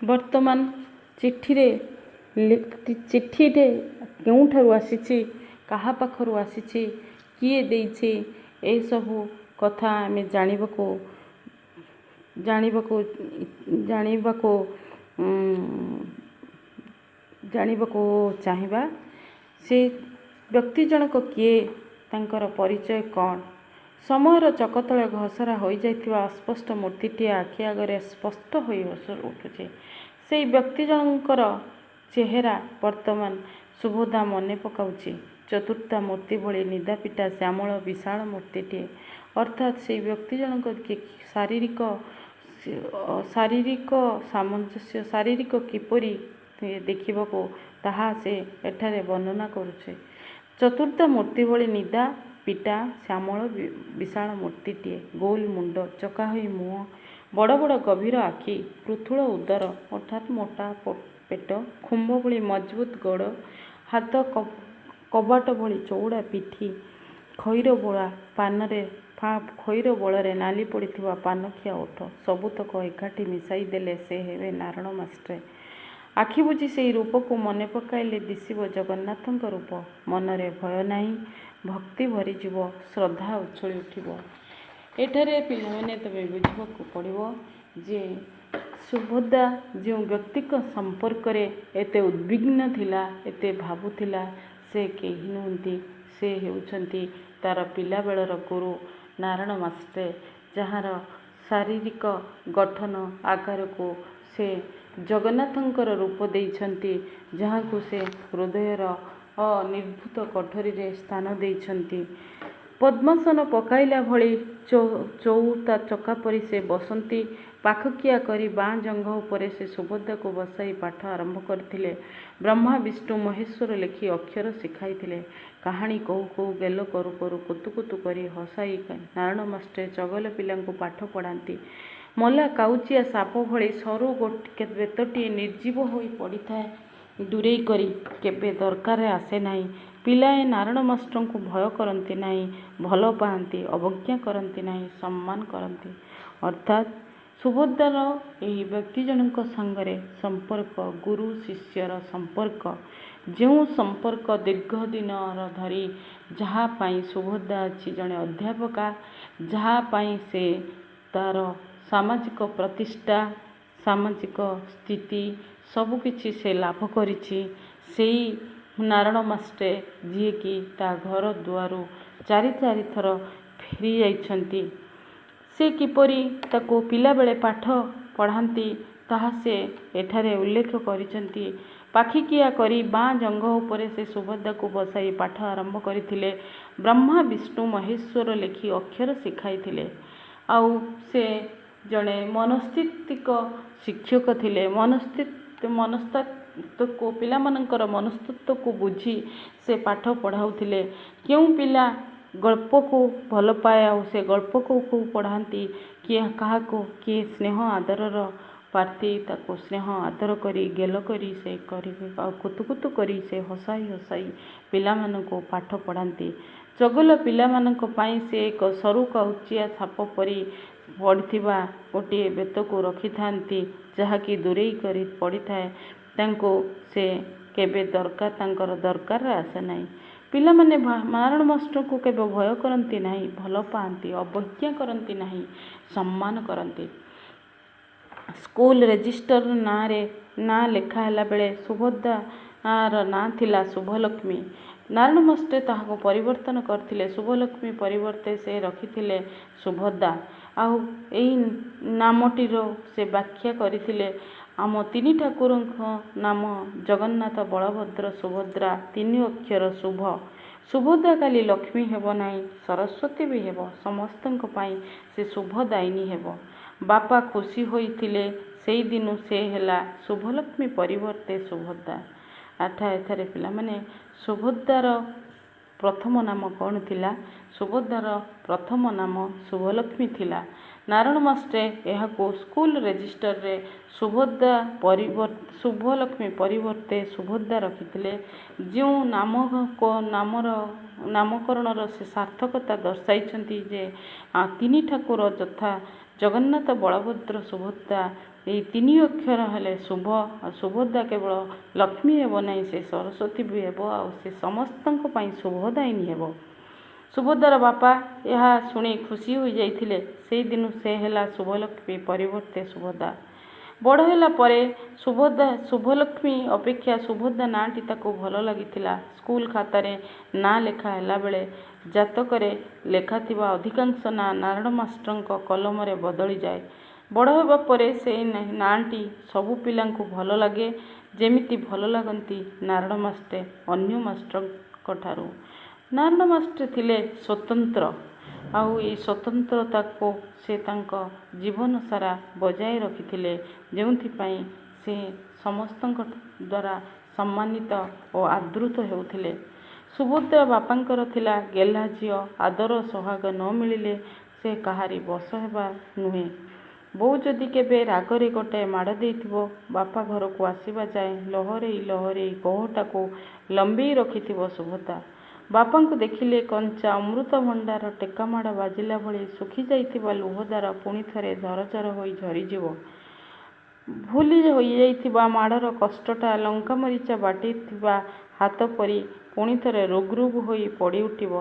ବର୍ତ୍ତମାନ ଚିଠିରେ କେଉଁଠାରୁ ଆସିଛି, କାହା ପାଖରୁ ଆସିଛି, କିଏ ଦେଇଛି, ଏସବୁ କଥା ଆମେ ଜାଣିବାକୁ ଚାହିଁବା। ସେ ବ୍ୟକ୍ତି ଜଣକ କିଏ, ତାଙ୍କର ପରିଚୟ କ'ଣ? ସମୟର ଚକତଳେ ଘସରା ହୋଇଯାଇଥିବା ଅସ୍ପଷ୍ଟ ମୂର୍ତ୍ତିଟିଏ ଆଖି ଆଗରେ ସ୍ପଷ୍ଟ ହୋଇ ଉଠୁଛି। ସେହି ବ୍ୟକ୍ତି ଜଣଙ୍କର ଚେହେରା ବର୍ତ୍ତମାନ ସୁଭଦ୍ରା ମନେ ପକାଉଛି। ଚତୁର୍ଥା ମୂର୍ତ୍ତି ଭଳି ନିଦାପିଟା ଶ୍ୟାମଳ ବିଶାଳ ମୂର୍ତ୍ତିଟିଏ। ଅର୍ଥାତ୍ ସେହି ବ୍ୟକ୍ତି ଜଣକ ଶାରୀରିକ କିପରି ଦେଖିବାକୁ, ତାହା ସେ ଏଠାରେ ବର୍ଣ୍ଣନା କରୁଛି। ଚତୁର୍ଥା ମୂର୍ତ୍ତି ଭଳି ନିଦା ପିଟା ଶ୍ୟାମଳ ବିଶାଳ ମୂର୍ତ୍ତିଟିଏ। ଗୋଲ ମୁଣ୍ଡ, ଚକା ହୋଇ ମୁହଁ, ବଡ଼ ବଡ଼ ଗଭୀର ଆଖି, ପୃଥୁଳ ଉଦର ଅର୍ଥାତ୍ ମୋଟା ପେଟ, ଖୁମ୍ବ ଭଳି ମଜବୁତ ଗୋଡ଼, ହାତ କବାଟ ଭଳି ଚଉଡ଼ା ପିଠି, ଖଇର ବୋଳରେ ନାଲି ପଡ଼ିଥିବା ପାନଖିଆ ଓଠ, ସବୁତକ ଏକାଠି ମିଶାଇ ଦେଲେ ସେ ହେବେ ନାରଣ ମାଷ୍ଟ୍ରେ। ଆଖି ବୁଜି ସେହି ରୂପକୁ ମନେ ପକାଇଲେ ଦିଶିବ ଜଗନ୍ନାଥଙ୍କ ରୂପ। ମନରେ ଭୟ ନାହିଁ, ଭକ୍ତି ଭରିଯିବ, ଶ୍ରଦ୍ଧା ଉଛୁଳି ଉଠିବ। ଏଠାରେ ପିଲାମାନେ ତେବେ ବୁଝିବାକୁ ପଡ଼ିବ ଯେ ସୁଭଦ୍ରା ଯେଉଁ ବ୍ୟକ୍ତିଙ୍କ ସମ୍ପର୍କରେ ଏତେ ଉଦ୍ବିଗ୍ନ ଥିଲା, ଏତେ ଭାବୁଥିଲା, ସେ କେହି ନୁହନ୍ତି, ସେ ହେଉଛନ୍ତି ତା'ର ପିଲାବେଳର ଗୁରୁ ନାରଣ ମାଷ୍ଟ୍ରେ, ଯାହାର ଶାରୀରିକ ଗଠନ ଆକାରକୁ ସେ ଜଗନ୍ନାଥଙ୍କର ରୂପ ଦେଇଛନ୍ତି, ଯାହାକୁ ସେ ହୃଦୟର ନିର୍ଭୂତ କୋଠରୀରେ ସ୍ଥାନ ଦେଇଛନ୍ତି। ପଦ୍ମାସନ ପକାଇଲା ଭଳି ଚଉତା ଚକା ପରି ସେ ବସନ୍ତି। ପାଖକିଆ କରି ବାଁ ଜଙ୍ଘ ଉପରେ ସେ ସୁଭଦ୍ରାକୁ ବସାଇ ପାଠ ଆରମ୍ଭ କରିଥିଲେ। ବ୍ରହ୍ମା ବିଷ୍ଣୁ ମହେଶ୍ୱର ଲେଖି ଅକ୍ଷର ଶିଖାଇଥିଲେ। କାହାଣୀ କହୁ କହୁ, ଗେଲ କରୁ କରୁ, କୁତୁକୁତୁ କରି ହସାଇ ନାରଣ ମାଷ୍ଟ୍ରେ ଚଗଲା ପିଲାଙ୍କୁ ପାଠ ପଢ଼ାନ୍ତି। ମଲା କାଉଚିଆ ସାପ ଭଳି ସରୁ ବେତଟିଏ ନିର୍ଜୀବ ହୋଇ ପଡ଼ିଥାଏ, ଦୂରେଇ କରି କେବେ ଦରକାରରେ ଆସେ ନାହିଁ। ପିଲାଏ ନାରଣ ମାଷ୍ଟ୍ରଙ୍କୁ ଭୟ କରନ୍ତି ନାହିଁ, ଭଲ ପାଆନ୍ତି, ଅବଜ୍ଞା କରନ୍ତି ନାହିଁ, ସମ୍ମାନ କରନ୍ତି। ଅର୍ଥାତ୍ ସୁଭଦ୍ରାର ଏହି ବ୍ୟକ୍ତି ଜଣଙ୍କ ସାଙ୍ଗରେ ସମ୍ପର୍କ ଗୁରୁ ଶିଷ୍ୟର ସମ୍ପର୍କ, ଯେଉଁ ସମ୍ପର୍କ ଦୀର୍ଘ ଦିନର ଧରି, ଯାହା ପାଇଁ ସୁଭଦ୍ରା ଅଛି ଜଣେ ଅଧ୍ୟାପକା, ଯାହା ପାଇଁ ସେ ତା'ର ସାମାଜିକ ପ୍ରତିଷ୍ଠା, ସାମାଜିକ ସ୍ଥିତି ସବୁକିଛି ସେ ଲାଭ କରିଛି। ସେଇ ନାରଣ ମାଷ୍ଟ୍ରେ ଯିଏକି ତା ଘର ଦୁଆରୁ ଚାରି ଥର ଫେରି ଯାଇଛନ୍ତି, ସେ କିପରି ତାକୁ ପିଲାବେଳେ ପାଠ ପଢ଼ାନ୍ତି, ତାହା ସେ ଏଠାରେ ଉଲ୍ଲେଖ କରିଛନ୍ତି। ପାଖିକିଆ କରି ବାଁ ଜଙ୍ଘ ଉପରେ ସେ ସୁଭଦ୍ରାକୁ ବସାଇ ପାଠ ଆରମ୍ଭ କରିଥିଲେ। ବ୍ରହ୍ମା ବିଷ୍ଣୁ ମହେଶ୍ୱର ଲେଖି ଅକ୍ଷର ଶିଖାଇଥିଲେ। ଆଉ ସେ ଜଣେ ମନସ୍ତାତ୍ତ୍ୱିକ ଶିକ୍ଷକ ଥିଲେ। ପିଲାମାନଙ୍କର ମନସ୍ତତ୍ୱକୁ ବୁଝି ସେ ପାଠ ପଢ଼ାଉଥିଲେ। କେଉଁ ପିଲା ଗଳ୍ପକୁ ଭଲ ପାଏ, ଆଉ ସେ ଗଳ୍ପକୁ ପଢ଼ାନ୍ତି। କାହାକୁ କିଏ ସ୍ନେହ ଆଦରର ପ୍ରାର୍ଥୀ, ତାକୁ ସ୍ନେହ ଆଦର କରି, ଗେଲ କରି ସେ କରିବେ, ଆଉ କୁତୁକୁତୁ କରି ସେ ହସାଇ ପିଲାମାନଙ୍କୁ ପାଠ ପଢ଼ାନ୍ତି। ଚଗଲା ପିଲାମାନଙ୍କ ପାଇଁ ସେ ଏକ ସରୁ କାଉଚିଆ ସାପ ପରି ପଡ଼ିଥିବା ଗୋଟିଏ ବେତକୁ ରଖିଥାନ୍ତି, ଯାହାକି ଦୂରେଇ କରି ପଡ଼ିଥାଏ। ତାଙ୍କୁ ସେ କେବେ ତାଙ୍କର ଦରକାରରେ ଆସେ ନାହିଁ। ପିଲାମାନେ ନାରଣ ମାଷ୍ଟ୍ରଙ୍କୁ କେବେ ଭୟ କରନ୍ତି ନାହିଁ, ଭଲ ପାଆନ୍ତି, ଅବଜ୍ଞା କରନ୍ତି ନାହିଁ, ସମ୍ମାନ କରନ୍ତି। ସ୍କୁଲ ରେଜିଷ୍ଟର ନାଁ ଲେଖା ହେଲା ବେଳେ ସୁଭଦ୍ରାର ନାଁ ଥିଲା ଶୁଭଲକ୍ଷ୍ମୀ। ନାରଣ ମାଷ୍ଟ୍ରେ ତାହାକୁ ପରିବର୍ତ୍ତନ କରିଥିଲେ। ଶୁଭଲକ୍ଷ୍ମୀ ପରିବର୍ତ୍ତେ ସେ ରଖିଥିଲେ ସୁଭଦ୍ରା। ଆଉ ଏହି ନାମଟିର ସେ ବ୍ୟାଖ୍ୟା କରିଥିଲେ। ଆମ ତିନି ଠାକୁରଙ୍କ ନାମ ଜଗନ୍ନାଥ, ବଳଭଦ୍ର, ସୁଭଦ୍ରା, ତିନି ଅକ୍ଷର ଶୁଭ। ସୁଭଦ୍ରା ଖାଲି ଲକ୍ଷ୍ମୀ ହେବ ନାହିଁ, ସରସ୍ୱତୀ ବି ହେବ। ସମସ୍ତଙ୍କ ପାଇଁ ସେ ଶୁଭଦାୟିନୀ ହେବ। ବାପା ଖୁସି ହୋଇଥିଲେ। ସେଇଦିନୁ ସେ ହେଲା ଶୁଭଲକ୍ଷ୍ମୀ ପରିବର୍ତ୍ତେ ସୁଭଦ୍ରା। ଏଠାରେ ପିଲାମାନେ ସୁଭଦ୍ରାର ପ୍ରଥମ ନାମ କ'ଣ ଥିଲା? ସୁଭଦ୍ରାର ପ୍ରଥମ ନାମ ଶୁଭଲକ୍ଷ୍ମୀ ଥିଲା। ନାରଣ ମାଷ୍ଟ୍ରେ ଏହାକୁ ସ୍କୁଲ ରେଜିଷ୍ଟରରେ ଶୁଭଲକ୍ଷ୍ମୀ ପରିବର୍ତ୍ତେ ସୁଭଦ୍ରା ରଖିଥିଲେ। ଯେଉଁ ନାମକରଣର ସେ ସାର୍ଥକତା ଦର୍ଶାଇଛନ୍ତି ଯେ ତିନି ଠାକୁର ଯଥା ଜଗନ୍ନାଥ, ବଳଭଦ୍ର, ସୁଭଦ୍ରା ଏଇ ତିନି ଅକ୍ଷର ହେଲେ ଶୁଭ। ଆଉ ସୁଭଦ୍ରା କେବଳ ଲକ୍ଷ୍ମୀ ହେବ ନାହିଁ, ସେ ସରସ୍ୱତୀ ବି ହେବ, ଆଉ ସେ ସମସ୍ତଙ୍କ ପାଇଁ ଶୁଭଦାୟିନୀ ହେବ। ସୁଭଦ୍ରାର ବାପା ଏହା ଶୁଣି ଖୁସି ହୋଇଯାଇଥିଲେ। ସେହିଦିନୁ ସେ ହେଲା ଶୁଭଲକ୍ଷ୍ମୀ ପରିବର୍ତ୍ତେ ସୁଭଦ୍ରା। ବଡ଼ ହେଲା ପରେ ଶୁଭଲକ୍ଷ୍ମୀ ଅପେକ୍ଷା ସୁଭଦ୍ରା ନାଁଟି ତାକୁ ଭଲ ଲାଗିଥିଲା। ସ୍କୁଲ ଖାତାରେ ନାଁ ଲେଖା ହେଲାବେଳେ ଜାତକରେ ଲେଖାଥିବା ଅଧିକାଂଶ ନାଁ ନାରାୟଣ ମାଷ୍ଟରଙ୍କ କଲମରେ ବଦଳିଯାଏ। ବଡ଼ ହେବା ପରେ ସେହି ନାଁଟି ସବୁ ପିଲାଙ୍କୁ ଭଲ ଲାଗେ, ଯେମିତି ଭଲ ଲାଗନ୍ତି ନାରାୟଣ ମାଷ୍ଟ୍ରେ ଅନ୍ୟ ମାଷ୍ଟରଙ୍କଠାରୁ। ନାରାୟଣ ମାଷ୍ଟ୍ରେ ଥିଲେ ସ୍ୱତନ୍ତ୍ର, ଆଉ ଏହି ସ୍ୱତନ୍ତ୍ରତାକୁ ସେ ତାଙ୍କ ଜୀବନ ସାରା ବଜାୟ ରଖିଥିଲେ, ଯେଉଁଥିପାଇଁ ସେ ସମସ୍ତଙ୍କ ଦ୍ୱାରା ସମ୍ମାନିତ ଓ ଆଦୃତ ହେଉଥିଲେ। ସୁଭଦ୍ରା ବାପାଙ୍କର ଥିଲା ଗେହ୍ଲା ଝିଅ। ଆଦର ସୋହାଗ ନ ମିଳିଲେ ସେ କାହାରି ବଶ ହେବା ନୁହେଁ। ବୋଉ ଯଦି କେବେ ରାଗରେ ଗୋଟାଏ ମାଡ଼ ଦେଇଥିବ, ବାପା ଘରକୁ ଆସିବା ଯାଏ ଲହରେଇ ଲହରେଇ କୋହଟାକୁ ଲମ୍ବେଇ ରଖିଥିବ ସୁଭଦ୍ରା। ବାପାଙ୍କୁ ଦେଖିଲେ କଞ୍ଚା ଅମୃତଭଣ୍ଡାର ଟେକାମାଡ଼ ବାଜିଲା ଭଳି ଶୁଖିଯାଇଥିବା ଲୁହଧାର ପୁଣି ଥରେ ଝରଝର ହୋଇ ଝରିଯିବ। ଭୁଲି ହୋଇଯାଇଥିବା ମାଡ଼ର କଷ୍ଟଟା ଲଙ୍କାମରିଚ ବାଟିଥିବା ହାତ ପରି ପୁଣି ଥରେ ରୁଗ୍ ରୁଗ୍ ହୋଇ ପଡ଼ିଉଠିବ।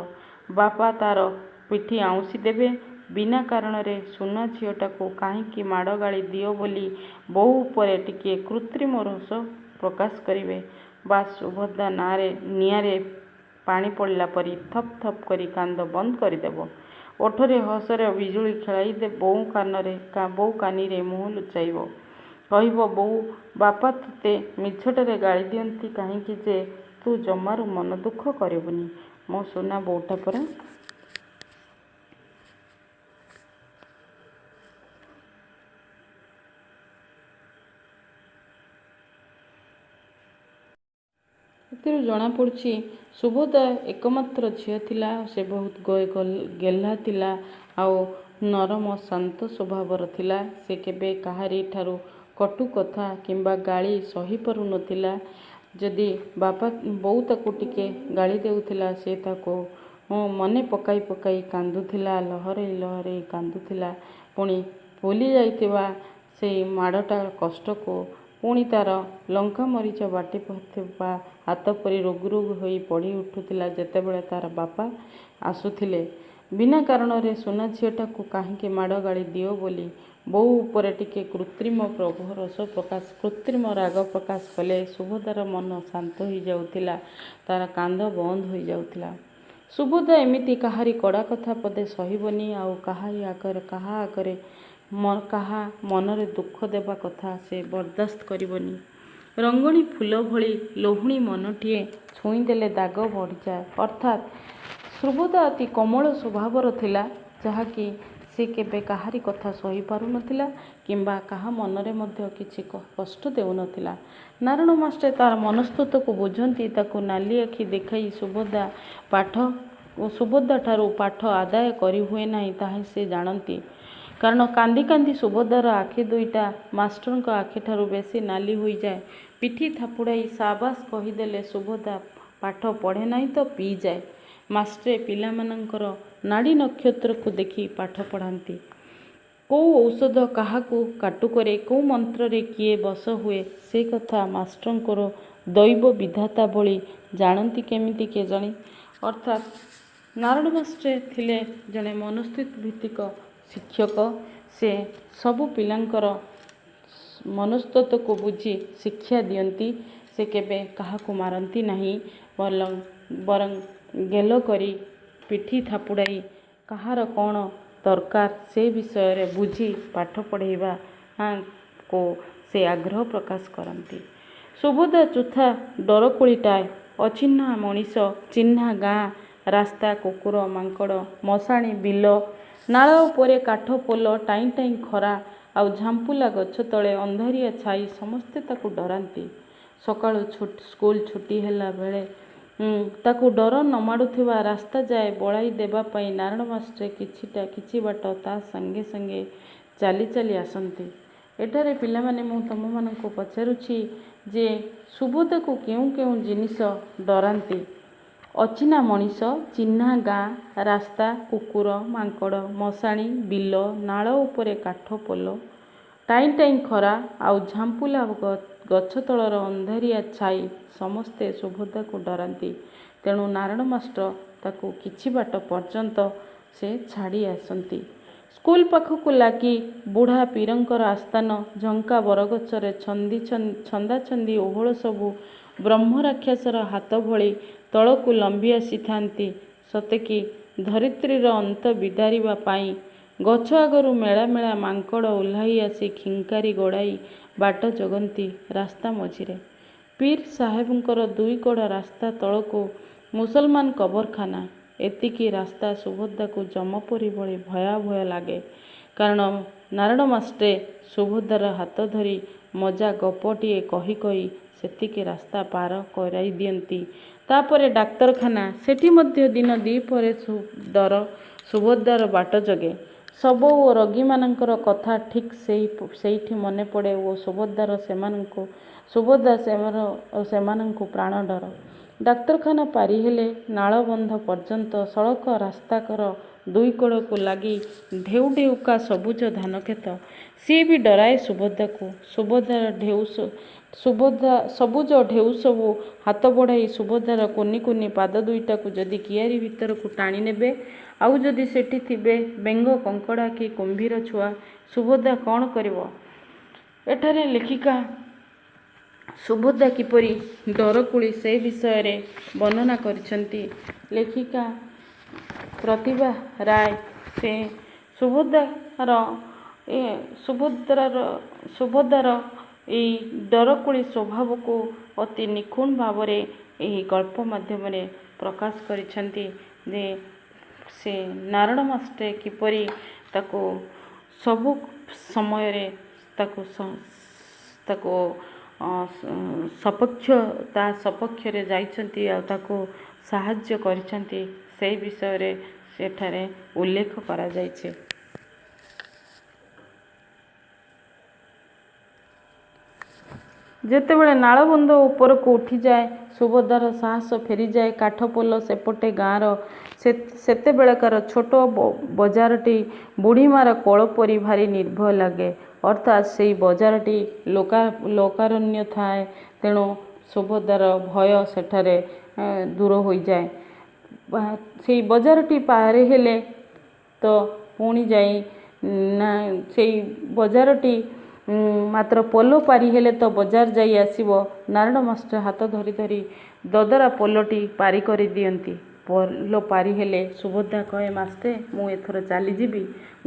ବାପା ତା'ର ପିଠି ଆଉଁସି ଦେବେ। ବିନା କାରଣରେ ସୁନା ଝିଅଟାକୁ କାହିଁକି ମାଡ଼ ଗାଳି ଦିଅ ବୋଲି ବୋଉ ଉପରେ ଟିକିଏ କୃତ୍ରିମ ରୋଷ ପ୍ରକାଶ କରିବେ। ବାସ୍ ସୁଭଦ୍ରା ନିଆଁରେ ପାଣି ପଡ଼ିଲା ପରି ଥପ୍ ଥପ୍ କରି କାନ୍ଦ ବନ୍ଦ କରିଦେବ। ଓଠରେ ହସର ବିଜୁଳି ଖେଳାଇ ବୋଉ କାନିରେ ମୁହଁ ଲୁଚାଇବ। କହିବ, ବୋଉ, ବାପା ତୋତେ ମିଛଟାରେ ଗାଳି ଦିଅନ୍ତି କାହିଁକି ଯେ ତୁ ଜମାରୁ ମନ ଦୁଃଖ କରିବୁନି। ମୋ ସୁନା ବୋଉଟା ପରା। ଏଥିରୁ ଜଣାପଡ଼ୁଛି ସୁଭଦ୍ରା ଏକମାତ୍ର ଝିଅ ଥିଲା। ସେ ବହୁତ ଗେହ୍ଲା ଥିଲା ଆଉ ନରମ ଶାନ୍ତ ସ୍ୱଭାବର ଥିଲା। ସେ କେବେ କାହାରି ଠାରୁ କଟୁ କଥା କିମ୍ବା ଗାଳି ସହିପାରୁନଥିଲା। ଯଦି ବୋଉ ତାକୁ ଟିକେ ଗାଳି ଦେଉଥିଲା, ସେ ତାକୁ ମନେ ପକାଇ ପକାଇ କାନ୍ଦୁଥିଲା, ଲହରେଇ ଲହରେଇ କାନ୍ଦୁଥିଲା। ପୁଣି ଭୁଲି ଯାଇଥିବା ସେଇ ମାଡ଼ଟା କଷ୍ଟକୁ ପୁଣି ତା'ର ଲଙ୍କାମରିଚ ବାଟିଥିବା ହାତ ପରି ରୁଗ୍ ରୁଗ୍ ହୋଇ ପଡ଼ି ଉଠୁଥିଲା ଯେତେବେଳେ ତା'ର ବାପା ଆସୁଥିଲେ। ବିନା କାରଣରେ ସୁନା ଝିଅଟାକୁ କାହିଁକି ମାଡ଼ ଗାଳି ଦିଅ ବୋଲି ବୋଉ ଉପରେ ଟିକେ କୃତ୍ରିମ ରାଗ ପ୍ରକାଶ କଲେ ସୁଭଦ୍ରାର ମନ ଶାନ୍ତ ହୋଇଯାଉଥିଲା, ତା'ର କାନ୍ଦ ବନ୍ଦ ହୋଇଯାଉଥିଲା। ସୁଭଦ୍ରା ଏମିତି କାହାରି କଡ଼ା କଥା ପଦେ ସହିବନି, ଆଉ କାହା ଆଗରେ କାହା ମନରେ ଦୁଃଖ ଦେବା କଥା ସେ ବରଦାସ୍ତ କରିବନି। ରଙ୍ଗଣୀ ଫୁଲ ଭଳି ଲୋହୁଣୀ ମନଟିଏ ଛୁଇଁଦେଲେ ଦାଗ ବଢ଼ିଯାଏ। ଅର୍ଥାତ୍ ସୁଭଦ୍ରା ଅତି କୋମଳ ସ୍ୱଭାବର ଥିଲା, ଯାହାକି ସେ କେବେ କାହାରି କଥା ସହିପାରୁନଥିଲା କିମ୍ବା କାହା ମନରେ ମଧ୍ୟ କିଛି କଷ୍ଟ ଦେଉନଥିଲା। ନାରାୟଣ ମାଷ୍ଟ୍ରେ ତା'ର ମନସ୍ତତ୍ୱକୁ ବୁଝନ୍ତି। ତାକୁ ନାଲି ଆଖି ଦେଖାଇ ସୁଭଦ୍ରାଠାରୁ ପାଠ ଆଦାୟ କରିହୁଏ ନାହିଁ ତାହା ସେ ଜାଣନ୍ତି। କାରଣ କାନ୍ଦି କାନ୍ଦି ସୁଭଦ୍ରାର ଆଖି ଦୁଇଟା ମାଷ୍ଟ୍ରଙ୍କ ଆଖିଠାରୁ ବେଶୀ ନାଲି ହୋଇଯାଏ। ପିଠି ଥାପୁଡ଼ାଇ ସାବାସ୍ କହିଦେଲେ ସୁଭଦ୍ରା ପାଠ ପଢ଼େ ନାହିଁ ତ ପିଇଯାଏ। ମାଷ୍ଟ୍ରେ ପିଲାମାନଙ୍କର ନାଡ଼ି ନକ୍ଷତ୍ରକୁ ଦେଖି ପାଠ ପଢ଼ାନ୍ତି। କୋଉ ଔଷଧ କାହାକୁ କାଟୁ କରେ, କୋଉ ମନ୍ତ୍ରରେ କିଏ ବଶ ହୁଏ, ସେ କଥା ମାଷ୍ଟ୍ରଙ୍କର ଦୈବ ବିଧାତା ଭଳି ଜାଣନ୍ତି କେମିତି କେଜାଣି। ଅର୍ଥାତ୍ ନାରାୟଣ ମାଷ୍ଟ୍ରେ ଥିଲେ ଜଣେ ମନସ୍ଥିତିଭିତ୍ତିକ ଶିକ୍ଷକ। ସେ ସବୁ ପିଲାଙ୍କର ମନସ୍ତତ୍ୱକୁ ବୁଝି ଶିକ୍ଷା ଦିଅନ୍ତି। ସେ କେବେ କାହାକୁ ମାରନ୍ତି ନାହିଁ, ବରଂ ଗେଲ କରି ପିଠି ଥାପୁଡ଼ାଇ କାହାର କ'ଣ ଦରକାର ସେ ବିଷୟରେ ବୁଝି ପାଠ ପଢ଼ାଇବାକୁ ସେ ଆଗ୍ରହ ପ୍ରକାଶ କରନ୍ତି। ସୁଭଦ୍ରା ଚୁଥା ଡରକୁଳିଟାଏ। ଅଚିହ୍ନା ମଣିଷ, ଚିହ୍ନା ଗାଁ, ରାସ୍ତା, କୁକୁର, ମାଙ୍କଡ଼, ମଶାଣି, ବିଲ, ନାଳ ଉପରେ କାଠ ପୋଲ, ଟାଇଁ ଟାଇଁ ଖରା ଆଉ ଝାମ୍ପୁଲା ଗଛ ତଳେ ଅନ୍ଧାରିଆ ଛାଇ ସମସ୍ତେ ତାକୁ ଡରାନ୍ତି। ସକାଳୁ ସ୍କୁଲ ଛୁଟି ହେଲା ବେଳେ ତାକୁ ଡର ନ ମାଡ଼ୁଥିବା ରାସ୍ତା ଯାଏ ବଳାଇ ଦେବା ପାଇଁ ନାରାୟଣ ମାଷ୍ଟ୍ରେ କିଛି ବାଟ ତା ସାଙ୍ଗେ ସାଙ୍ଗେ ଚାଲି ଚାଲି ଆସନ୍ତି। ଏଠାରେ ପିଲାମାନେ, ମୁଁ ତୁମମାନଙ୍କୁ ପଚାରୁଛି ଯେ ସୁଭଦ୍ରାକୁ କେଉଁ କେଉଁ ଜିନିଷ ଡରାନ୍ତି? ଅଚିହ୍ନା ମଣିଷ, ଚିହ୍ନା ଗାଁ, ରାସ୍ତା, କୁକୁର, ମାଙ୍କଡ଼, ମଶାଣି, ବିଲ, ନାଳ ଉପରେ କାଠ ପୋଲ, ଟାଇଁ ଟାଇଁ ଖରା ଆଉ ଝାମ୍ପୁଲା ଗଛ ତଳର ଅନ୍ଧାରିଆ ଛାଇ ସମସ୍ତେ ସୁଭଦ୍ରାକୁ ଡରାନ୍ତି। ତେଣୁ ନାରାୟଣ ମାଷ୍ଟର ତାକୁ କିଛି ବାଟ ପର୍ଯ୍ୟନ୍ତ ସେ ଛାଡ଼ି ଆସନ୍ତି। ସ୍କୁଲ ପାଖକୁ ଲାଗି ବୁଢ଼ା ପୀରଙ୍କର ଆସ୍ଥାନ, ଝଙ୍କା ବରଗଛରେ ଛନ୍ଦାଛନ୍ଦି ଓହଳ ସବୁ ବ୍ରହ୍ମରାକ୍ଷସର ହାତ ଭଳି ତଳକୁ ଲମ୍ବି ଆସିଥାନ୍ତି। ସତେକି ଧରିତ୍ରୀର ଅନ୍ତ ବିଦାରିବା ପାଇଁ ଗଛ ଆଗରୁ ମେଳା ମେଳା ମାଙ୍କଡ଼ ଓହ୍ଲାଇ ଆସି ଖିଙ୍କାରି ଗୋଡ଼ାଇ ବାଟ ଜଗନ୍ତି ରାସ୍ତା ମଝିରେ। ପୀର ସାହେବଙ୍କର 2 କଡ଼ ରାସ୍ତା ତଳକୁ ମୁସଲମାନ କବରଖାନା। ଏତିକି ରାସ୍ତା ସୁଭଦ୍ରାକୁ ଯମପୁରୀ ଭଳି ଭୟାଭୟ ଲାଗେ। କାରଣ ନାରାୟଣ ମାଷ୍ଟ୍ରେ ସୁଭଦ୍ରାର ହାତ ଧରି ମଜା ଗପଟିଏ କହି କହି ସେତିକି ରାସ୍ତା ପାର କରାଇ ଦିଅନ୍ତି। ତାପରେ ଡାକ୍ତରଖାନା। ସେଠି ମଧ୍ୟ ଦିନ ଦ୍ୱିପ୍ରହରେ ସୁଭଦ୍ରାର ବାଟ ଜଗେ। ଶବ ଓ ରୋଗୀମାନଙ୍କର କଥା ଠିକ୍ ସେଇଠି ମନେ ପଡ଼େ ଓ ସୁଭଦ୍ରା ସେମାନଙ୍କୁ ପ୍ରାଣ ଡର। ଡାକ୍ତରଖାନା ପାରି ହେଲେ ନାଳବନ୍ଧ ପର୍ଯ୍ୟନ୍ତ ସଳଖ ରାସ୍ତାକର 2 କଡ଼କୁ ଲାଗି ଢେଉ ଢେଉକା ସବୁଜ ଧାନକ୍ଷେତ। ସିଏ ବି ଡରାଏ ସୁଭଦ୍ରାକୁ। ସବୁଜ ଢେଉ ସବୁ ହାତ ବଢ଼ାଇ ସୁଭଦ୍ରାର କୁନି କୁନି ପାଦ ଦୁଇଟାକୁ ଯଦି କିଆରୀ ଭିତରକୁ ଟାଣି ନେବେ, ଆଉ ଯଦି ସେଠି ଥିବେ ବେଙ୍ଗ, କଙ୍କଡ଼ା କି କୁମ୍ଭୀର ଛୁଆ, ସୁଭଦ୍ରା କ'ଣ କରିବ? ଏଠାରେ ଲେଖିକା ସୁଭଦ୍ରା କିପରି ଡରକୁଳୀ ସେ ବିଷୟରେ ବର୍ଣ୍ଣନା କରିଛନ୍ତି। ଲେଖିକା ପ୍ରତିଭା ରାୟ ସେ ସୁଭଦ୍ରାର ଏଇ ଡରକୁଳୀ ସ୍ୱଭାବକୁ ଅତି ନିଖୁଣ ଭାବରେ ଏହି ଗଳ୍ପ ମାଧ୍ୟମରେ ପ୍ରକାଶ କରିଛନ୍ତି ଯେ ସେ ନାରାୟଣ ମାଷ୍ଟ୍ରେ କିପରି ତାକୁ ସବୁ ସମୟରେ ତା ସପକ୍ଷରେ ଯାଇଛନ୍ତି ଆଉ ତାକୁ ସାହାଯ୍ୟ କରିଛନ୍ତି, ସେହି ବିଷୟରେ ସେଠାରେ ଉଲ୍ଲେଖ କରାଯାଇଛି। ଯେତେବେଳେ ନାଳବନ୍ଧ ଉପରକୁ ଉଠିଯାଏ, ସୁଭଦ୍ରାର ସାହସ ଫେରିଯାଏ। କାଠପୋଲ ସେପଟେ ଗାଁର ସେତେବେଳକାର ଛୋଟ ବଜାରଟି ବୁଢ଼ୀମାର କୋଳ ପରି ଭାରି ନିର୍ଭୟ ଲାଗେ। ଅର୍ଥାତ୍ ସେଇ ବଜାରଟି ଲୋକାରଣ୍ୟ ଥାଏ। ତେଣୁ ସୁଭଦ୍ରାର ଭୟ ସେଠାରେ ଦୂର ହୋଇଯାଏ। ସେଇ ବଜାରଟି ପାର ହେଲେ ତ ପୁଣି ଯାଇ ସେଇ ବଜାରଟି ମାତ୍ର ପୋଲ ପାରି ହେଲେ ତ ବଜାର ଯାଇ ଆସିବ। ନାରାୟଣ ମାଷ୍ଟ୍ର ହାତ ଧରି ଧରି ଦଦରା ପୋଲଟି ପାରି କରି ଦିଅନ୍ତି। ପୋଲ ପାରି ହେଲେ ସୁଭଦ୍ରା କହେ, ମାଷ୍ଟ୍ରେ ମୁଁ ଏଥର ଚାଲିଯିବି,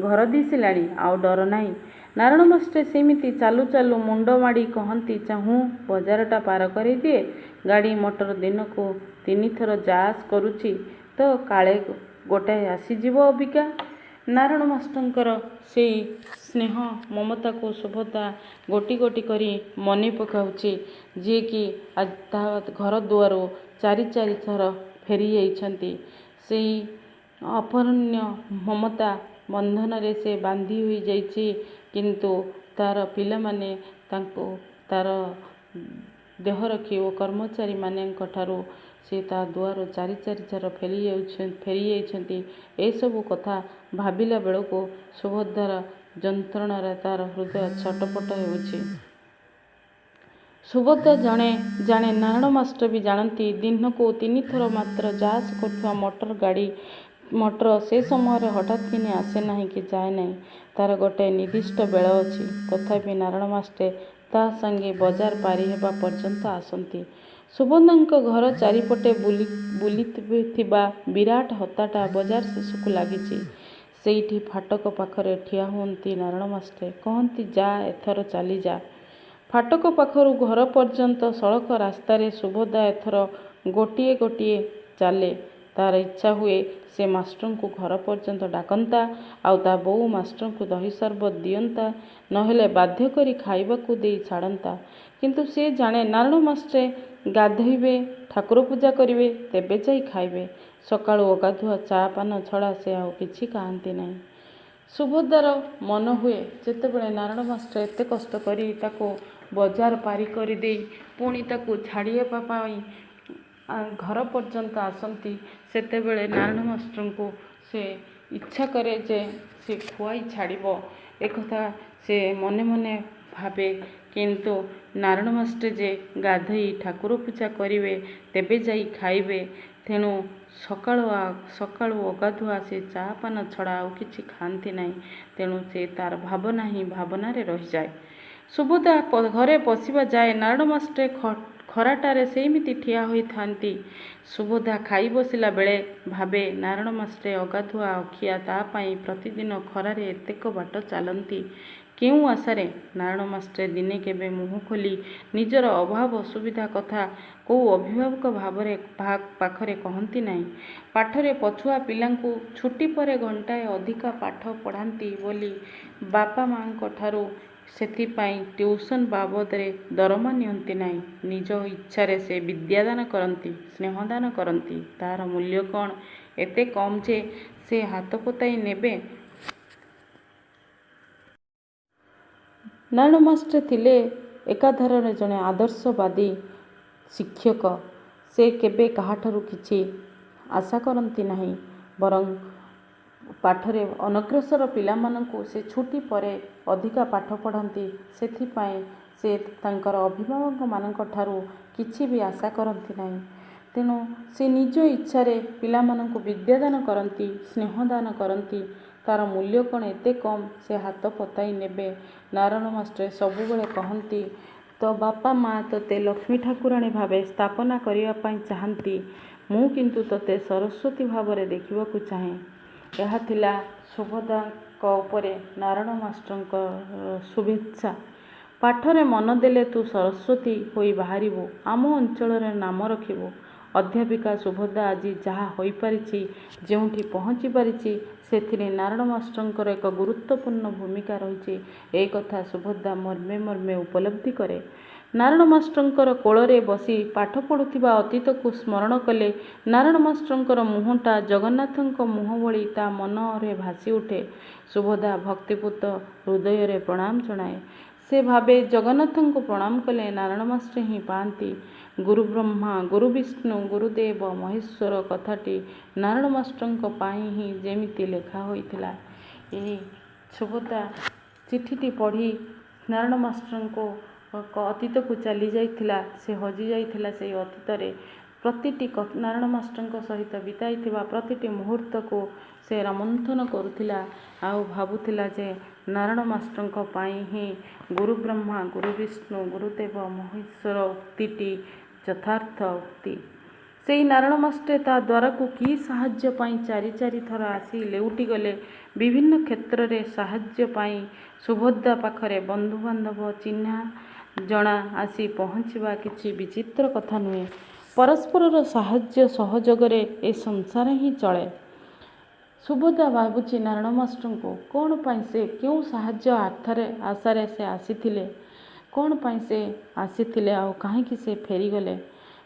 ଘର ଦିଶିଲାଣି, ଆଉ ଡର ନାହିଁ। ନାରାୟଣ ମାଷ୍ଟ୍ରେ ସେମିତି ଚାଲୁ ଚାଲୁ ମୁଣ୍ଡ ମାଡ଼ି କହନ୍ତି, ଚାହୁଁ ବଜାରଟା ପାର କରାଇ ଦିଏ। ଗାଡ଼ି ମଟର ଦିନକୁ 3 ଥର ଯା ଆସ କରୁଛି ତ କାଳେ ଗୋଟାଏ ଆସିଯିବ ଅବିକା। ନାରାୟଣ ମାଷ୍ଟ୍ରଙ୍କର ସେଇ ସ୍ନେହ ମମତାକୁ ସୁଭଦ୍ରା ଗୋଟି ଗୋଟି କରି ମନେ ପକାଉଛି। ଯିଏକି ତା ଘର ଦୁଆରୁ 4 ଥର ଫେରିଯାଇଛନ୍ତି। ସେଇ ଅପରନ୍ୟ ମମତା ବନ୍ଧନରେ ସେ ବାନ୍ଧି ହୋଇଯାଇଛି। କିନ୍ତୁ ତାର ପିଲାମାନେ ତାଙ୍କୁ ତାର ଦେହରକ୍ଷୀ ଓ କର୍ମଚାରୀମାନଙ୍କଠାରୁ ସେ ତା ଦୁଆରୁ 4 ଥର ଫେରିଯାଇଛନ୍ତି। ଏସବୁ କଥା ଭାବିଲା ବେଳକୁ ସୁଭଦ୍ରାର ଯନ୍ତ୍ରଣାରେ ତାର ହୃଦୟ ଛଟପଟ ହେଉଛି। ସୁଭଦ୍ରା ଜାଣେ, ନାରାୟଣ ମାଷ୍ଟ୍ର ବି ଜାଣନ୍ତି, ଦିନକୁ 3 ଥର ମାତ୍ର ଯା ଆସ କରୁଥିବା ମଟର ସେ ସମୟରେ ହଠାତ୍ କିନି ଆସେ ନାହିଁ କି ଯାଏ ନାହିଁ। ତାର ଗୋଟାଏ ନିର୍ଦ୍ଦିଷ୍ଟ ବେଳ ଅଛି। ତଥାପି ନାରାୟଣ ମାଷ୍ଟ୍ରେ ତା ସାଙ୍ଗେ ବଜାର ପାରି ହେବା ପର୍ଯ୍ୟନ୍ତ ଆସନ୍ତି। ସୁଭଦ୍ରାଙ୍କ ଘର ଚାରିପଟେ ବୁଲିଥିବା ବିରାଟ ହତାଟା ବଜାର ଶେଷକୁ ଲାଗିଛି। ସେଇଠି ଫାଟକ ପାଖରେ ଠିଆ ହୁଅନ୍ତି ନାରାୟଣ ମାଷ୍ଟ୍ରେ। କହନ୍ତି, ଯା ଏଥର ଚାଲିଯା। ଫାଟକ ପାଖରୁ ଘର ପର୍ଯ୍ୟନ୍ତ ସଳଖ ରାସ୍ତାରେ ସୁଭଦ୍ରା ଏଥର ଗୋଟିଏ ଗୋଟିଏ ଚାଲେ। ତାର ଇଚ୍ଛା ହୁଏ ସେ ମାଷ୍ଟ୍ରଙ୍କୁ ଘର ପର୍ଯ୍ୟନ୍ତ ଡାକନ୍ତା, ଆଉ ତା ବୋଉ ମାଷ୍ଟ୍ରଙ୍କୁ ଦହି ସରବତ ଦିଅନ୍ତା, ନହେଲେ ବାଧ୍ୟ କରି ଖାଇବାକୁ ଦେଇ ଛାଡ଼ନ୍ତା। କିନ୍ତୁ ସେ ଜାଣେ ନାରାୟଣ ମାଷ୍ଟ୍ରେ ଗାଧୋଇବେ, ଠାକୁର ପୂଜା କରିବେ, ତେବେ ଯାଇ ଖାଇବେ। ସକାଳୁ ଅଗାଧୁଆ ଚା ପାନ ଛଡ଼ା ସେ ଆଉ କିଛି ଖାଆନ୍ତି ନାହିଁ। ସୁଭଦ୍ରାର ମନ ହୁଏ, ଯେତେବେଳେ ନାରାୟଣ ମାଷ୍ଟ୍ର ଏତେ କଷ୍ଟ କରି ତାକୁ ବଜାର ପାରି କରିଦେଇ ପୁଣି ତାକୁ ଛାଡ଼ିବା ପାଇଁ ଘର ପର୍ଯ୍ୟନ୍ତ ଆସନ୍ତି, ସେତେବେଳେ ନାରାୟଣ ମାଷ୍ଟ୍ରଙ୍କୁ ସେ ଇଚ୍ଛା କରେ ଯେ ସେ ଖୁଆଇ ଛାଡ଼ିବ, ଏକଥା ସେ ମନେ ମନେ ଭାବେ। କିନ୍ତୁ ନାରଣ ମାଷ୍ଟ୍ରେ ଯେ ଗାଧୋଇ ଠାକୁର ପୂଜା କରିବେ ତେବେ ଯାଇ ଖାଇବେ, ତେଣୁ ସକାଳୁ ଅଗାଧୁଆ ସେ ଚା ପାନ ଛଡ଼ା ଆଉ କିଛି ଖାଆନ୍ତି ନାହିଁ। ତେଣୁ ସେ ତାର ଭାବନା ହିଁ ଭାବନାରେ ରହିଯାଏ। ସୁଭଦ୍ରା ଘରେ ପଶିବା ଯାଏ ନାରଣ ମାଷ୍ଟ୍ରେ ଖରାଟାରେ ସେମିତି ଠିଆ ହୋଇଥାନ୍ତି। ସୁଭଦ୍ରା ଖାଇ ବସିଲା ବେଳେ ଭାବେ, ନାରଣ ମାଷ୍ଟ୍ରେ ଅଗାଧୁଆ ଅଖିଆ ତା ପାଇଁ ପ୍ରତିଦିନ ଖରାରେ ଏତେକ ବାଟ ଚାଲନ୍ତି କେଉଁ ଆଶାରେ? ନାରଣ ମାଷ୍ଟ୍ରେ ଦିନେ କେବେ ମୁହଁ ଖୋଲି ନିଜର ଅଭାବ ଅସୁବିଧା କଥା କୋଉ ଅଭିଭାବକ ପାଖରେ କହନ୍ତି ନାହିଁ। ପାଠରେ ପଛୁଆ ପିଲାଙ୍କୁ ଛୁଟି ପରେ ଘଣ୍ଟାଏ ଅଧିକା ପାଠ ପଢ଼ାନ୍ତି ବୋଲି ବାପା ମା'ଙ୍କ ଠାରୁ ସେଥିପାଇଁ ଟ୍ୟୁସନ ବାବଦରେ ଦରମା ନିଅନ୍ତି ନାହିଁ। ନିଜ ଇଚ୍ଛାରେ ସେ ବିଦ୍ୟାଦାନ କରନ୍ତି, ସ୍ନେହଦାନ କରନ୍ତି। ତାହାର ମୂଲ୍ୟ କ'ଣ ଏତେ କମ୍ ଯେ ସେ ହାତ ପତାଇ ନେବେ? ନାରଣ ମାଷ୍ଟ୍ରେ ଥିଲେ ଏକାଧାରରେ ଜଣେ ଆଦର୍ଶବାଦୀ ଶିକ୍ଷକ। ସେ କେବେ କାହାଠାରୁ କିଛି ଆଶା କରନ୍ତି ନାହିଁ, ବରଂ ପାଠରେ ଅନଗ୍ରସର ପିଲାମାନଙ୍କୁ ସେ ଛୁଟି ପରେ ଅଧିକା ପାଠ ପଢ଼ାନ୍ତି। ସେଥିପାଇଁ ସେ ତାଙ୍କର ଅଭିଭାବକମାନଙ୍କ ଠାରୁ କିଛି ବି ଆଶା କରନ୍ତି ନାହିଁ। ତେଣୁ ସେ ନିଜ ଇଚ୍ଛାରେ ପିଲାମାନଙ୍କୁ ବିଦ୍ୟାଦାନ କରନ୍ତି, ସ୍ନେହଦାନ କରନ୍ତି। ତାର ମୂଲ୍ୟ କ'ଣ ଏତେ କମ୍ ସେ ହାତ ପତାଇ ନେବେ? ନାରଣ ମାଷ୍ଟ୍ରେ ସବୁବେଳେ କହନ୍ତି, ତୋ ବାପା ମା' ତୋତେ ଲକ୍ଷ୍ମୀ ଠାକୁରାଣୀ ଭାବେ ସ୍ଥାପନା କରିବା ପାଇଁ ଚାହାନ୍ତି, ମୁଁ କିନ୍ତୁ ତୋତେ ସରସ୍ୱତୀ ଭାବରେ ଦେଖିବାକୁ ଚାହେଁ। ଏହା ଥିଲା ସୁଭଦ୍ରାଙ୍କ ଉପରେ ନାରଣ ମାଷ୍ଟ୍ରଙ୍କର ଶୁଭେଚ୍ଛା। ପାଠରେ ମନ ଦେଲେ ତୁ ସରସ୍ୱତୀ ହୋଇ ବାହାରିବୁ, ଆମ ଅଞ୍ଚଳରେ ନାମ ରଖିବୁ। ଅଧ୍ୟାପିକା ସୁଭଦ୍ରା ଆଜି ଯାହା ହୋଇପାରିଛି, ଯେଉଁଠି ପହଞ୍ଚି ପାରିଛି, ସେଥିରେ ନାରଣ ମାଷ୍ଟ୍ରଙ୍କର ଏକ ଗୁରୁତ୍ୱପୂର୍ଣ୍ଣ ଭୂମିକା ରହିଛି। ଏ କଥା ସୁଭଦ୍ରା ମର୍ମେ ମର୍ମେ ଉପଲବ୍ଧି କରେ। ନାରଣ ମାଷ୍ଟ୍ରଙ୍କର କୋଳରେ ବସି ପାଠ ପଢ଼ୁଥିବା ଅତୀତକୁ ସ୍ମରଣ କଲେ ନାରଣ ମାଷ୍ଟ୍ରଙ୍କର ମୁହଁଟା ଜଗନ୍ନାଥଙ୍କ ମୁହଁ ଭଳି ତା ମନରେ ଭାସି ଉଠେ। ସୁଭଦ୍ରା ଭକ୍ତିପୂତ ହୃଦୟରେ ପ୍ରଣାମ ଜଣାଏ। ସେ ଭାବେ, ଜଗନ୍ନାଥଙ୍କୁ ପ୍ରଣାମ କଲେ ନାରଣ ମାଷ୍ଟ୍ରେ ହିଁ ପାଆନ୍ତି। ଗୁରୁ ବ୍ରହ୍ମା, ଗୁରୁ ବିଷ୍ଣୁ, ଗୁରୁଦେବ ମହେଶ୍ୱର କଥାଟି ନାରଣ ମାଷ୍ଟ୍ରଙ୍କ ପାଇଁ ହିଁ ଯେମିତି ଲେଖା ହୋଇଥିଲା। ଏହି ସୁଭଦ୍ରା ଚିଠିଟି ପଢ଼ି ନାରଣ ମାଷ୍ଟ୍ରଙ୍କ ଅତୀତକୁ ଚାଲି ଯାଇଥିଲା। ସେ ହଜି ଯାଇଥିଲା ସେଇ ଅତୀତରେ। ପ୍ରତିଟି ନାରଣ ମାଷ୍ଟ୍ରଙ୍କ ସହିତ ବିତାଇଥିବା ପ୍ରତିଟି ମୁହୂର୍ତ୍ତକୁ ସେ ରୋମନ୍ଥନ କରୁଥିଲା, ଆଉ ଭାବୁଥିଲା ଯେ ନାରଣ ମାଷ୍ଟ୍ରଙ୍କ ପାଇଁ ହିଁ ଗୁରୁ ବ୍ରହ୍ମା, ଗୁରୁ ବିଷ୍ଣୁ, ଗୁରୁଦେବ ମହେଶ୍ୱର ଉକ୍ତିଟି ଯଥାର୍ଥ ଉକ୍ତି। ସେଇ ନାରଣ ମାଷ୍ଟ୍ରେ ତା ଦ୍ୱାରକୁ କି ସାହାଯ୍ୟ ପାଇଁ ଚାରି ଥର ଆସି ଲେଉଟିଗଲେ। ବିଭିନ୍ନ କ୍ଷେତ୍ରରେ ସାହାଯ୍ୟ ପାଇଁ ସୁଭଦ୍ରା ପାଖରେ ବନ୍ଧୁବାନ୍ଧବ, ଚିହ୍ନା ଜଣା ଆସି ପହଞ୍ଚିବା କିଛି ବିଚିତ୍ର କଥା ନୁହେଁ। ପରସ୍ପରର ସାହାଯ୍ୟ ସହଯୋଗରେ ଏ ସଂସାର ହିଁ ଚଳେ। ସୁଭଦ୍ରା ଭାବୁଛି ନାରଣ ମାଷ୍ଟ୍ରଙ୍କୁ କ'ଣ ପାଇଁ ସେ କେଉଁ ସାହାଯ୍ୟ ଆଶାରେ ସେ ଆସିଥିଲେ, କ'ଣ ପାଇଁ ସେ ଆସିଥିଲେ ଆଉ କାହିଁକି ସେ ଫେରିଗଲେ।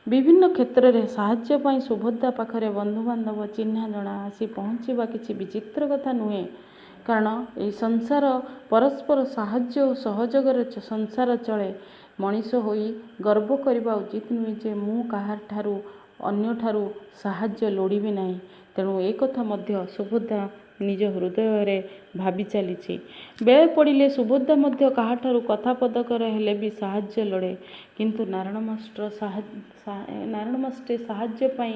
ବିଭିନ୍ନ କ୍ଷେତ୍ରରେ ସାହାଯ୍ୟ ପାଇଁ ସୁଭଦ୍ରା ପାଖରେ ବନ୍ଧୁବାନ୍ଧବ, ଚିହ୍ନା ଜଣା ଆସି ପହଞ୍ଚିବା କିଛି ବିଚିତ୍ର କଥା ନୁହେଁ। କାରଣ ଏହି ସଂସାର ପରସ୍ପର ସାହାଯ୍ୟ ଓ ସହଯୋଗରେ ସଂସାର ଚଳେ। ମଣିଷ ହୋଇ ଗର୍ବ କରିବା ଉଚିତ ନୁହେଁ ଯେ ମୁଁ କାହାଠାରୁ ଅନ୍ୟଠାରୁ ସାହାଯ୍ୟ ଲୋଡ଼ିବି ନାହିଁ। ତେଣୁ ଏ କଥା ମଧ୍ୟ ସୁଭଦ୍ରା ନିଜ ହୃଦୟରେ ଭାବି ଚାଲିଛି। ବେଳେ ପଡ଼ିଲେ ସୁଭଦ୍ରା ମଧ୍ୟ କାହାଠାରୁ କଥା ପଦକରେ ହେଲେ ବି ସାହାଯ୍ୟ ଲୋଡ଼େ। କିନ୍ତୁ ନାରଣ ମାଷ୍ଟ୍ରେ ସାହାଯ୍ୟ ପାଇଁ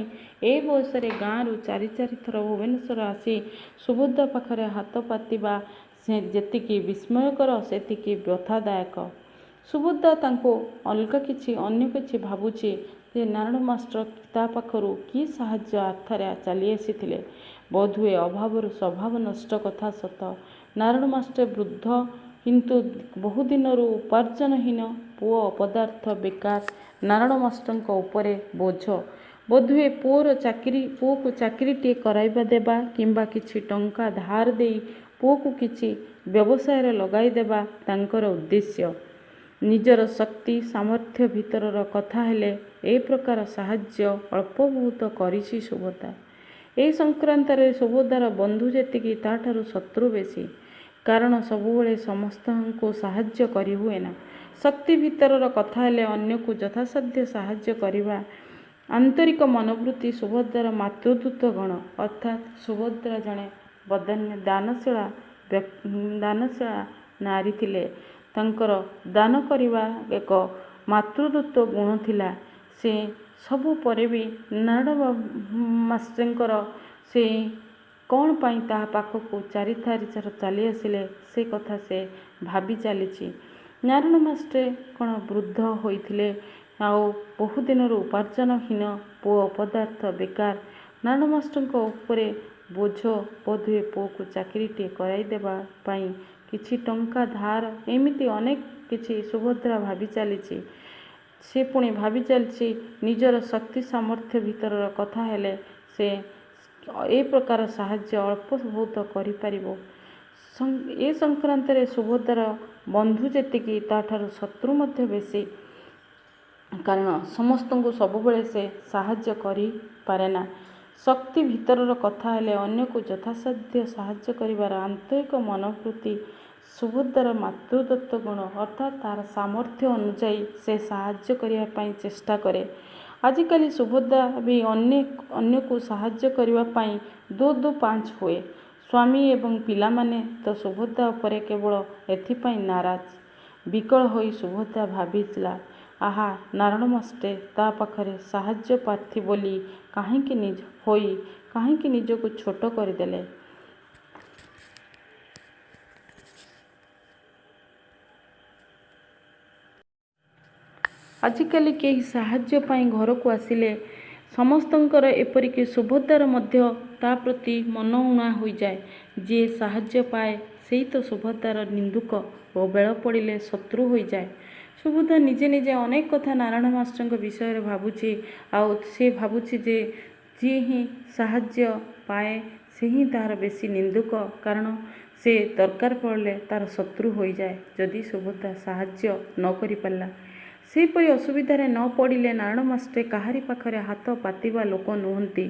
ଏ ବୟସରେ ଗାଁରୁ ଚାରି ଥର ଭୁବନେଶ୍ୱର ଆସି ସୁଭଦ୍ରା ପାଖରେ ହାତ ପାତିବା ସେ ଯେତିକି ବିସ୍ମୟକର, ସେତିକି ବ୍ୟଥାଦାୟକ। ସୁଭଦ୍ରା ତାଙ୍କୁ ଅନ୍ୟ କିଛି ଭାବୁଛି ଯେ ନାରଣ ମାଷ୍ଟ୍ର ତା ପାଖରୁ କି ସାହାଯ୍ୟ ଆଶାରେ ଚାଲି ଆସିଥିଲେ। ବୋଧହୁଏ ଅଭାବରୁ ସ୍ୱଭାବ ନଷ୍ଟ କଥା ସତ। ନାରଣ ମାଷ୍ଟ୍ରେ ବୃଦ୍ଧ, କିନ୍ତୁ ବହୁଦିନରୁ ଉପାର୍ଜନହୀନ। ପୁଅ ଅପଦାର୍ଥ, ବେକାର। ନାରଣ ମାଷ୍ଟ୍ରଙ୍କ ଉପରେ ବୋଝ। ବୋଧହୁଏ ପୁଅକୁ ଚାକିରିଟିଏ କରାଇବା ଦେବା କିମ୍ବା କିଛି ଟଙ୍କା ଧାର ଦେଇ ପୁଅକୁ କିଛି ବ୍ୟବସାୟରେ ଲଗାଇ ଦେବା ତାଙ୍କର ଉଦ୍ଦେଶ୍ୟ। ନିଜର ଶକ୍ତି ସାମର୍ଥ୍ୟ ଭିତରର କଥା ହେଲେ ଏ ପ୍ରକାର ସାହାଯ୍ୟ ଅଳ୍ପ ବହୁତ କରିଛି ସୁଭଦ୍ରା। ଏହି ସଂକ୍ରାନ୍ତରେ ସୁଭଦ୍ରାର ବନ୍ଧୁ ଯେତିକି, ତାଠାରୁ ଶତ୍ରୁ ବେଶୀ। କାରଣ ସବୁବେଳେ ସମସ୍ତଙ୍କୁ ସାହାଯ୍ୟ କରିହୁଏନା। ଶକ୍ତି ଭିତରର କଥା ହେଲେ ଅନ୍ୟକୁ ଯଥାସାଧ୍ୟ ସାହାଯ୍ୟ କରିବା ଆନ୍ତରିକ ମନୋବୃତ୍ତି ସୁଭଦ୍ରାର ମାତୃଦୂତ ଗଣ। ଅର୍ଥାତ୍ ସୁଭଦ୍ରା ଜଣେ ଦାନଶୀଳା ନାରୀ ଥିଲେ। ତାଙ୍କର ଦାନ କରିବା ଏକ ମାତୃତ୍ୱ ଗୁଣ ଥିଲା। ସେ ସବୁ ପରେ ବି ନାରଦ ମାଷ୍ଟ୍ରଙ୍କର ସେ କ'ଣ ପାଇଁ ତାହା ପାଖକୁ ଚାରିଥର ଚାଲି ଆସିଲେ ସେ କଥା ସେ ଭାବି ଚାଲିଛି। ନାରାୟଣ ମାଷ୍ଟ୍ରେ କ'ଣ ବୃଦ୍ଧ ହୋଇଥିଲେ ଆଉ ବହୁଦିନରୁ ଉପାର୍ଜନହୀନ, ପୁଅ ଅପଦାର୍ଥ ବେକାର। ନାରାୟଣ ମାଷ୍ଟ୍ରଙ୍କ ଉପରେ ବୋଝ ବୋଧହୁଏ ପୁଅକୁ ଚାକିରିଟିଏ କରାଇ ଦେବା ପାଇଁ କିଛି ଟଙ୍କା ଧାର, ଏମିତି ଅନେକ କିଛି ସୁଭଦ୍ରା ଭାବି ଚାଲିଛି। ସେ ପୁଣି ଭାବି ଚାଲିଛି ନିଜର ଶକ୍ତି ସାମର୍ଥ୍ୟ ଭିତରର କଥା ହେଲେ ସେ ଏ ପ୍ରକାର ସାହାଯ୍ୟ ଅଳ୍ପ ବହୁତ କରିପାରିବ। ଏ ସଂକ୍ରାନ୍ତରେ ସୁଭଦ୍ରାର ବନ୍ଧୁ ଯେତିକି ତାଠାରୁ ଶତ୍ରୁ ମଧ୍ୟ ବେଶୀ। କାରଣ ସମସ୍ତଙ୍କୁ ସବୁବେଳେ ସେ ସାହାଯ୍ୟ କରିପାରେନା। ଶକ୍ତି ଭିତରର କଥା ହେଲେ ଅନ୍ୟକୁ ଯଥାସାଧ୍ୟ ସାହାଯ୍ୟ କରିବାର ଆନ୍ତରିକ ମନୋବୃତ୍ତି ସୁଭଦ୍ରାର ମାତୃଦତ୍ତ ଗୁଣ, ଅର୍ଥାତ୍ ତାହାର ସାମର୍ଥ୍ୟ ଅନୁଯାୟୀ ସେ ସାହାଯ୍ୟ କରିବା ପାଇଁ ଚେଷ୍ଟା କରେ। ଆଜିକାଲି ସୁଭଦ୍ରା ବି ଅନ୍ୟକୁ ସାହାଯ୍ୟ କରିବା ପାଇଁ ଦୋ ପାଞ୍ଚ ହୁଏ। ସ୍ୱାମୀ ଏବଂ ପିଲାମାନେ ତ ସୁଭଦ୍ରା ଉପରେ କେବଳ ଏଥିପାଇଁ ନାରାଜ। ବିକଳ ହୋଇ ସୁଭଦ୍ରା ଭାବିଲା, ଆହା, ନାରାୟଣ ମାଷ୍ଟ୍ରେ ତା ପାଖରେ ସାହାଯ୍ୟ ପ୍ରାର୍ଥୀ ବୋଲି କାହିଁକି ନିଜକୁ ଛୋଟ କରିଦେଲେ। ଆଜିକାଲି କେହି ସାହାଯ୍ୟ ପାଇଁ ଘରକୁ ଆସିଲେ ସମସ୍ତଙ୍କର, ଏପରିକି ସୁଭଦ୍ରାର ମଧ୍ୟ ତା ପ୍ରତି ମନ ଊଣା ହୋଇଯାଏ। ଯିଏ ସାହାଯ୍ୟ ପାଏ ସେଇ ତ ସୁଭଦ୍ରାର ନିନ୍ଦୁକ ଓ ବେଳ ପଡ଼ିଲେ ଶତ୍ରୁ ହୋଇଯାଏ। ସୁଭଦ୍ରା ନିଜେ ନିଜେ ଅନେକ କଥା ନାରାୟଣ ମାଷ୍ଟ୍ରଙ୍କ ବିଷୟରେ ଭାବୁଛି। ଆଉ ସେ ଭାବୁଛି ଯେ ଯିଏ ହିଁ ସାହାଯ୍ୟ ପାଏ ସେ ହିଁ ତାହାର ବେଶୀ ନିନ୍ଦୁକ। କାରଣ ସେ ଦରକାର ପଡ଼ିଲେ ତାର ଶତ୍ରୁ ହୋଇଯାଏ ଯଦି ସୁଭଦ୍ରା ସାହାଯ୍ୟ ନ କରିପାରିଲା। ସେହିପରି ଅସୁବିଧାରେ ନ ପଡ଼ିଲେ ନାରାୟଣ ମାଷ୍ଟ୍ରେ କାହାରି ପାଖରେ ହାତ ପାତିବା ଲୋକ ନୁହନ୍ତି।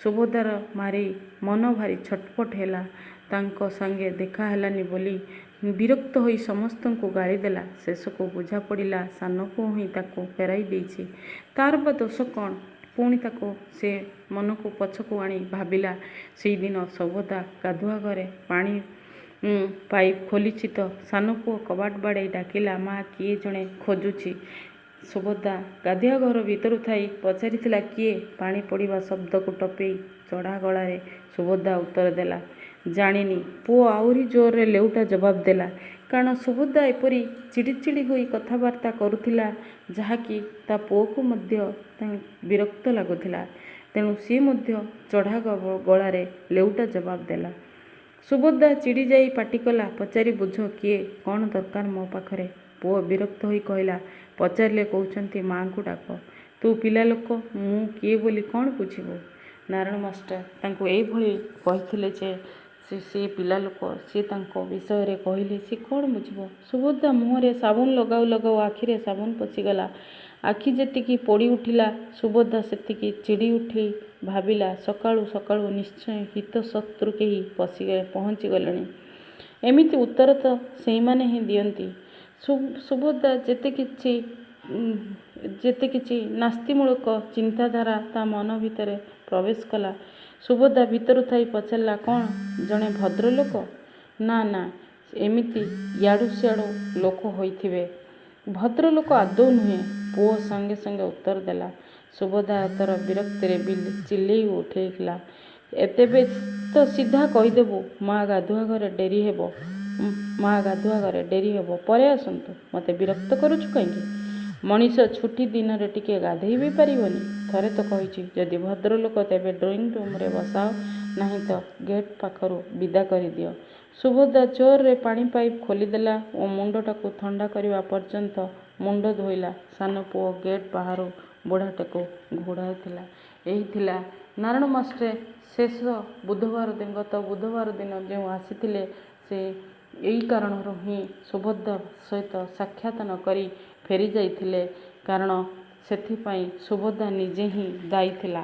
ସୁଭଦ୍ରାର ମନ ଭାରି ଛଟପଟ ହେଲା। ତାଙ୍କ ସାଙ୍ଗେ ଦେଖା ହେଲାନି ବୋଲି ବିରକ୍ତ ହୋଇ ସମସ୍ତଙ୍କୁ ଗାଳି ଦେଲା। ଶେଷକୁ ବୁଝା ପଡ଼ିଲା ସାନ ପୁଅ ହିଁ ତାକୁ ଫେରାଇ ଦେଇଛି। ତାର ବା ଦୋଷ କ'ଣ? ପୁଣି ତାକୁ ସେ ମନକୁ ପଛକୁ ଆଣି ଭାବିଲା, ସେଇଦିନ ସୁଭଦ୍ରା ଗାଧୁଆ ଘରେ ପାଣି ପାଇପ୍ ଖୋଲିଛି ତ। ସାନ ପୁଅ କବାଟ ବାଡ଼େଇ ଡାକିଲା, ମା, କିଏ ଜଣେ ଖୋଜୁଛି। ସୁଭଦ୍ରା ଗାଧୁଆ ଘର ଭିତରୁ ଥାଇ ପଚାରିଥିଲା, କିଏ? ପାଣି ପଡ଼ିବା ଶବ୍ଦକୁ ଟପେଇ ଚଢ଼ା ଗଳାରେ ସୁଭଦ୍ରା ଉତ୍ତର ଦେଲା, ଜାଣିନି। ପୁଅ ଆହୁରି ଜୋରରେ ଲେଉଟା ଜବାବ ଦେଲା। କାରଣ ସୁଭଦ୍ରା ଏପରି ଚିଡ଼ି ହୋଇ କଥାବାର୍ତ୍ତା କରୁଥିଲା ଯାହାକି ତା ପୁଅକୁ ମଧ୍ୟ ବିରକ୍ତ ଲାଗୁଥିଲା। ତେଣୁ ସିଏ ମଧ୍ୟ ଚଢ଼ା ଗଳାରେ ଲେଉଟା ଜବାବ ଦେଲା। ସୁଭଦ୍ରା ଚିଡ଼ି ଯାଇ ପାଟିକଲା, ପଚାରି ବୁଝ, କିଏ? କ'ଣ ଦରକାର ମୋ ପାଖରେ? ପୁଅ ବିରକ୍ତ ହୋଇ କହିଲା, ପଚାରିଲେ କହୁଛନ୍ତି ମା'ଙ୍କୁ ଡାକ। ତୁ ପିଲା ଲୋକ, ମୁଁ କିଏ ବୋଲି କ'ଣ ବୁଝିବୁ? ନାରାୟଣ ମାଷ୍ଟ୍ର ତାଙ୍କୁ ଏଇଭଳି କହିଥିଲେ ଯେ ସେ ପିଲା ଲୋକ, ସେ ତାଙ୍କ ବିଷୟରେ କହିଲେ ସେ କ'ଣ ବୁଝିବ? ସୁଭଦ୍ରା ମୁହଁରେ ସାବୁନ ଲଗାଉ ଲଗାଉ ଆଖିରେ ସାବୁନ ପଶିଗଲା। ଆଖି ଯେତିକି ପୋଡ଼ି ଉଠିଲା, ସୁଭଦ୍ରା ସେତିକି ଚିଡ଼ି ଉଠି ଭାବିଲା, ସକାଳୁ ସକାଳୁ ନିଶ୍ଚୟ ହିତଶତ୍ରୁ କେହି ପହଞ୍ଚିଗଲେଣି। ଏମିତି ଉତ୍ତର ତ ସେଇମାନେ ହିଁ ଦିଅନ୍ତି। ସୁଭଦ୍ରା ଯେତେ କିଛି ନାସ୍ତିମୂଳକ ଚିନ୍ତାଧାରା ତା ମନ ଭିତରେ ପ୍ରବେଶ କଲା। ସୁଭଦ୍ରା ଭିତରୁ ଥାଇ ପଚାରିଲା, କ'ଣ ଜଣେ ଭଦ୍ରଲୋକ? ନା, ଏମିତି ଇଆଡ଼ୁ ସିଆଡ଼ୁ ଲୋକ ହୋଇଥିବେ। ଭଦ୍ରଲୋକ ଆଦୌ ନୁହେଁ, ପୁଅ ସାଙ୍ଗେ ସାଙ୍ଗେ ଉତ୍ତର ଦେଲା। ସୁଭଦ୍ରା ଏଥର ବିରକ୍ତିରେ ଚିଲେଇ ଉଠିଲା, ତେବେ ତ ସିଧା କହିଦେବୁ, ମା ଗାଧୁଆ ଘରେ ଡେରି ହେବ, ପରେ ଆସନ୍ତୁ। ମୋତେ ବିରକ୍ତ କରୁଛୁ କାହିଁକି? ମଣିଷ ଛୁଟି ଦିନରେ ଟିକେ ଗାଧୋଇ ବି ପାରିବନି? ଥରେ ତ କହିଛି, ଯଦି ଭଦ୍ରଲୋକ ତେବେ ଡ୍ରଇଂ ରୁମ୍ରେ ବସାଅ, ନାହିଁ ତ ଗେଟ୍ ପାଖରୁ ବିଦା କରିଦିଅ। ସୁଭଦ୍ରା ଜୋରରେ ପାଣି ପାଇପ୍ ଖୋଲିଦେଲା ଓ ମୁଣ୍ଡଟାକୁ ଥଣ୍ଡା କରିବା ପର୍ଯ୍ୟନ୍ତ ମୁଣ୍ଡ ଧୋଇଲା। ସାନ ପୁଅ ଗେଟ୍ ବାହାରୁ ବୁଢ଼ାଟାକୁ ଘଉଡ଼ାଉଥିଲା। ଏହି ଥିଲା ନାରାୟଣ ମାଷ୍ଟ୍ରେ ଗତ ବୁଧବାର ଦିନ ଯେଉଁ ଆସିଥିଲେ, ସେ ଏଇ କାରଣରୁ ହିଁ ସୁଭଦ୍ରା ସହିତ ସାକ୍ଷାତ ନ କରି ଫେରି ଯାଇଥିଲେ। କାରଣ ସେଥିପାଇଁ ସୁଭଦ୍ରା ନିଜେ ହିଁ ଦାୟୀ ଥିଲା।